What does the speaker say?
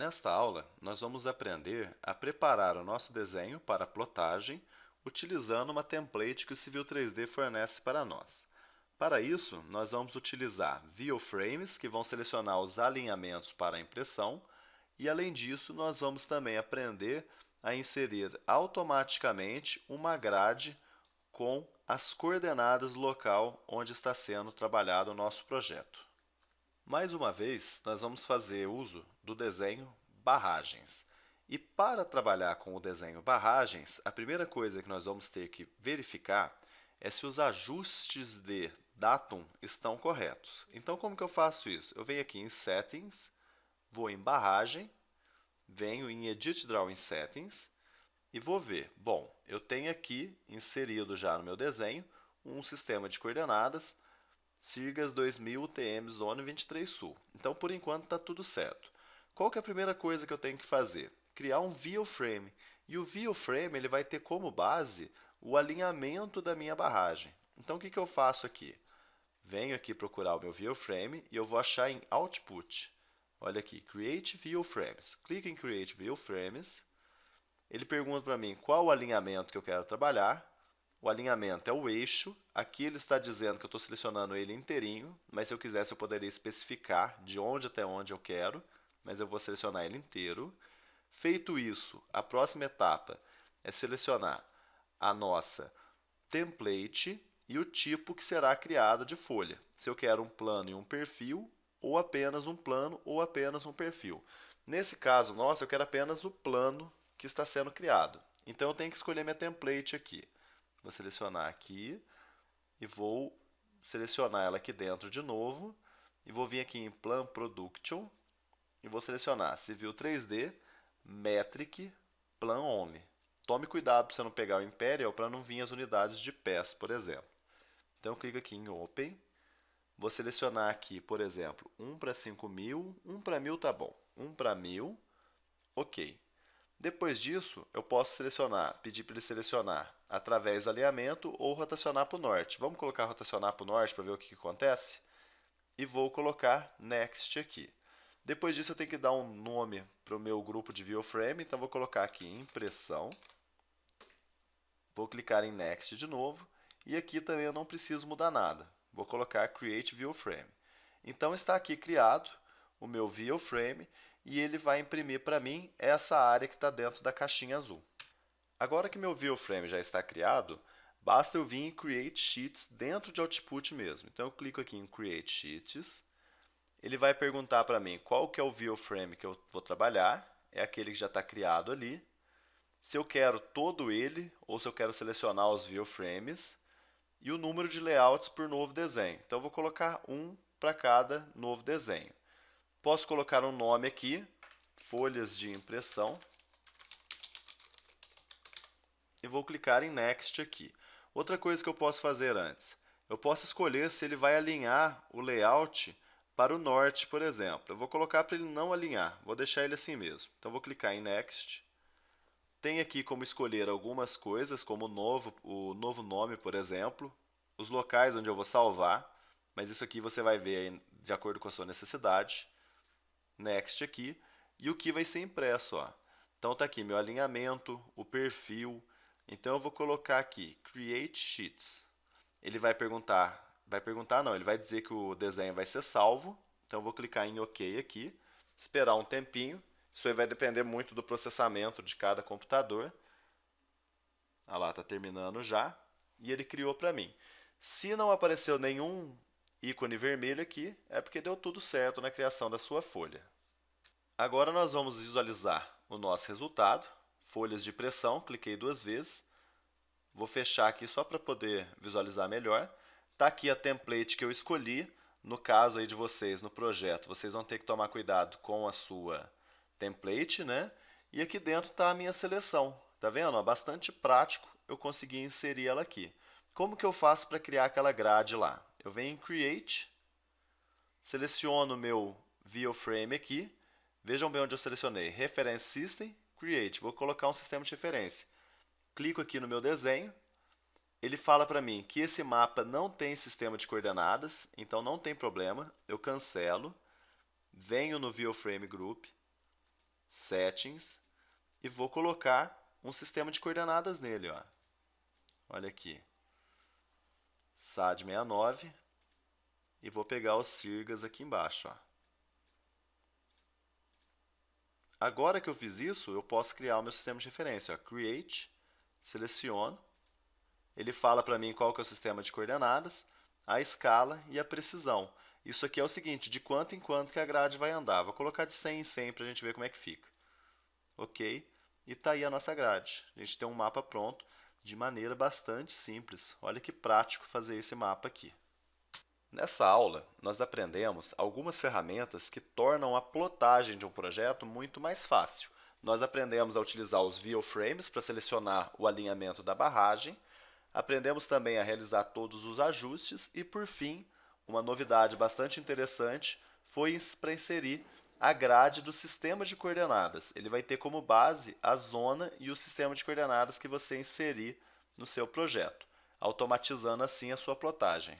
Nesta aula, nós vamos aprender a preparar o nosso desenho para plotagem utilizando uma template que o Civil 3D fornece para nós. Para isso, nós vamos utilizar ViewFrames, que vão selecionar os alinhamentos para a impressão, e além disso, nós vamos também aprender a inserir automaticamente uma grade com as coordenadas do local onde está sendo trabalhado o nosso projeto. Mais uma vez, nós vamos fazer uso do desenho barragens. E para trabalhar com o desenho barragens, a primeira coisa que nós vamos ter que verificar é se os ajustes de datum estão corretos. Então, como que eu faço isso? Eu venho aqui em Settings, vou em Barragem, venho em Edit Drawing Settings e vou ver. Bom, eu tenho aqui inserido já no meu desenho um sistema de coordenadas Sirgas 2000 UTM Zone 23 Sul. Então, por enquanto, está tudo certo. Qual que é a primeira coisa que eu tenho que fazer? Criar um ViewFrame. E o ViewFrame ele vai ter como base o alinhamento da minha barragem. Então, o que eu faço aqui? Venho aqui procurar o meu ViewFrame e eu vou achar em Output. Olha aqui, Create ViewFrames. Clique em Create ViewFrames. Ele pergunta para mim qual o alinhamento que eu quero trabalhar. O alinhamento é o eixo. Aqui ele está dizendo que eu estou selecionando ele inteirinho, mas se eu quisesse eu poderia especificar de onde até onde eu quero, mas eu vou selecionar ele inteiro. Feito isso, a próxima etapa é selecionar a nossa template e o tipo que será criado de folha. Se eu quero um plano e um perfil, ou apenas um plano, ou apenas um perfil. Nesse caso, nossa, eu quero apenas o plano que está sendo criado. Então eu tenho que escolher minha template aqui. Vou selecionar aqui e vou selecionar ela aqui dentro de novo. E vou vir aqui em Plan Production e vou selecionar Civil 3D, Metric, Plan Only. Tome cuidado para você não pegar o Imperial para não vir as unidades de pés, por exemplo. Então eu clico aqui em Open. Vou selecionar aqui, por exemplo, 1 para 5.000, 1 para 1.000 tá bom. 1 para 1.000, ok. Depois disso, eu posso selecionar, pedir para ele selecionar através do alinhamento ou rotacionar para o norte. Vamos colocar rotacionar para o norte para ver o que acontece? E vou colocar Next aqui. Depois disso, eu tenho que dar um nome para o meu grupo de ViewFrame, então vou colocar aqui impressão. Vou clicar em Next de novo. E aqui também eu não preciso mudar nada. Vou colocar Create ViewFrame. Então está aqui criado o meu ViewFrame e ele vai imprimir para mim essa área que está dentro da caixinha azul. Agora que meu ViewFrame já está criado, basta eu vir em Create Sheets dentro de Output mesmo. Então eu clico aqui em Create Sheets. Ele vai perguntar para mim qual que é o ViewFrame que eu vou trabalhar. É aquele que já está criado ali. Se eu quero todo ele ou se eu quero selecionar os ViewFrames. E o número de layouts por novo desenho. Então eu vou colocar um para cada novo desenho. Posso colocar um nome aqui, folhas de impressão. E vou clicar em Next aqui. Outra coisa que eu posso fazer antes, eu posso escolher se ele vai alinhar o layout para o norte, por exemplo. Eu vou colocar para ele não alinhar, vou deixar ele assim mesmo. Então vou clicar em Next. Tem aqui como escolher algumas coisas, como o novo nome, por exemplo, os locais onde eu vou salvar, mas isso aqui você vai ver aí de acordo com a sua necessidade. Next aqui, e o que vai ser impresso, ó. Então está aqui meu alinhamento, o perfil. Então eu vou colocar aqui Create Sheets. Ele vai perguntar não, ele vai dizer que o desenho vai ser salvo. Então eu vou clicar em OK aqui, esperar um tempinho. Isso aí vai depender muito do processamento de cada computador. Ah lá, está terminando já. E ele criou para mim. Se não apareceu nenhum ícone vermelho aqui, é porque deu tudo certo na criação da sua folha. Agora nós vamos visualizar o nosso resultado. Folhas de pressão, cliquei 2 vezes. Vou fechar aqui só para poder visualizar melhor. Está aqui a template que eu escolhi. No caso aí de vocês, no projeto, vocês vão ter que tomar cuidado com a sua template, né? E aqui dentro está a minha seleção. Tá vendo? Bastante prático, eu consegui inserir ela aqui. Como que eu faço para criar aquela grade lá? Eu venho em Create, seleciono o meu ViewFrame aqui. Vejam bem onde eu selecionei. Reference System, Create. Vou colocar um sistema de referência. Clico aqui no meu desenho. Ele fala para mim que esse mapa não tem sistema de coordenadas, então não tem problema. Eu cancelo. Venho no ViewFrame Group. Settings, e vou colocar um sistema de coordenadas nele. Ó. Olha aqui, SAD69, e vou pegar os sirgas aqui embaixo. Ó. Agora que eu fiz isso, eu posso criar o meu sistema de referência. Ó. Create, seleciono, ele fala para mim qual que é o sistema de coordenadas, a escala e a precisão. Isso aqui é o seguinte, de quanto em quanto que a grade vai andar. Vou colocar de 100 em 100 para a gente ver como é que fica. Ok? E está aí a nossa grade. A gente tem um mapa pronto de maneira bastante simples. Olha que prático fazer esse mapa aqui. Nessa aula, nós aprendemos algumas ferramentas que tornam a plotagem de um projeto muito mais fácil. Nós aprendemos a utilizar os VioFrames para selecionar o alinhamento da barragem, aprendemos também a realizar todos os ajustes e, por fim, uma novidade bastante interessante foi para inserir a grade do sistema de coordenadas. Ele vai ter como base a zona e o sistema de coordenadas que você inserir no seu projeto, automatizando assim a sua plotagem.